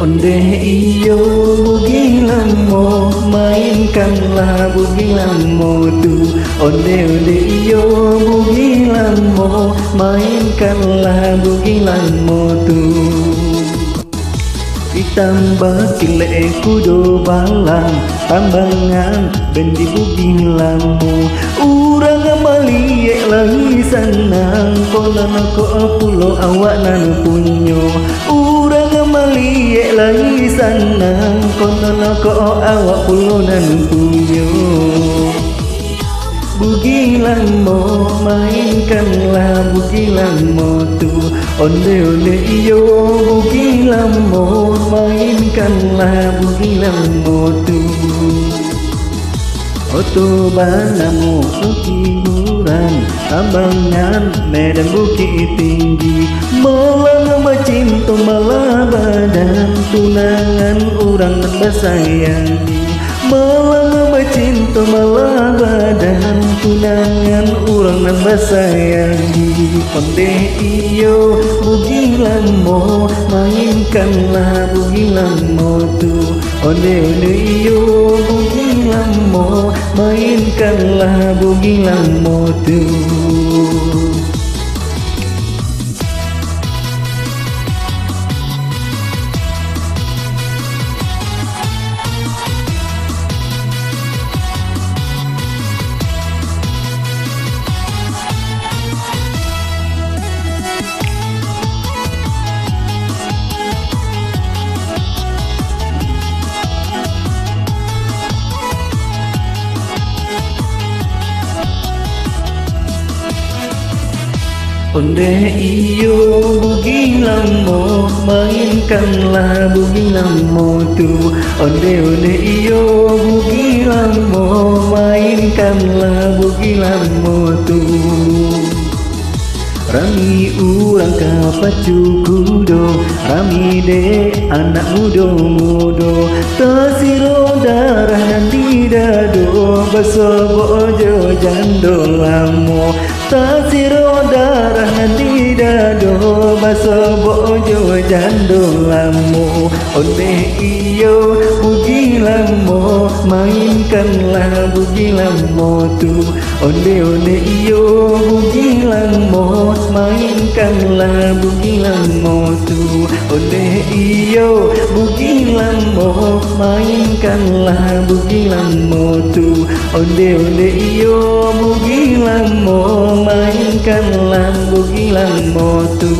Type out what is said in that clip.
Onde iyo bugi lamo, mainkanlah bugi lamo tu. Onde iyo bugi lamo, mainkanlah bugi lamo tu. Ditambah kilek kudo balang, tambangan bendi bugi lamo. Urang maliek lagi sanang, kolana ko pulo awak nan punyo. Urang maliek lagi sanang, kolana ko awak pulo nan punyo. Bugi lamo, mainkanlah bugi lamo tu. Onde iyo bugi lamo, mainkanlah bugi lamo tu. Oto banamu hiburan, tambangan medan bukit tinggi. Malang cinta malah badan, tunangan orang bersayangi. Malang cinta malah badan, tunangan orang nan bersayangi. Onde iyo bugi lamo, mainkanlah bugi lamo tu. Onde iyo bugi lamo, mainkanlah bugi lamo tu. Onde iyo bugi lamo, mainkanlah bugi lamo tu. Onde iyo bugi lamo, mainkanlah bugi lamo tu. Rami urang kapacu kudo, rami de anak mudo-mudo. Tasiro darah nan di dado, baso bojo jando lamo. Tasiro darah nan di dado, baso bojo jando lamo. Onde iyo bugi lamo, mainkanlah bugi lamo tu. Onde iyo bugi lamo, mainkanlah bugi lamo tu. Onde iyo bugi lamo, mainkanlah bugi lamo tu. Onde iyo bugi lamo, mainkanlah bugi lamo tu.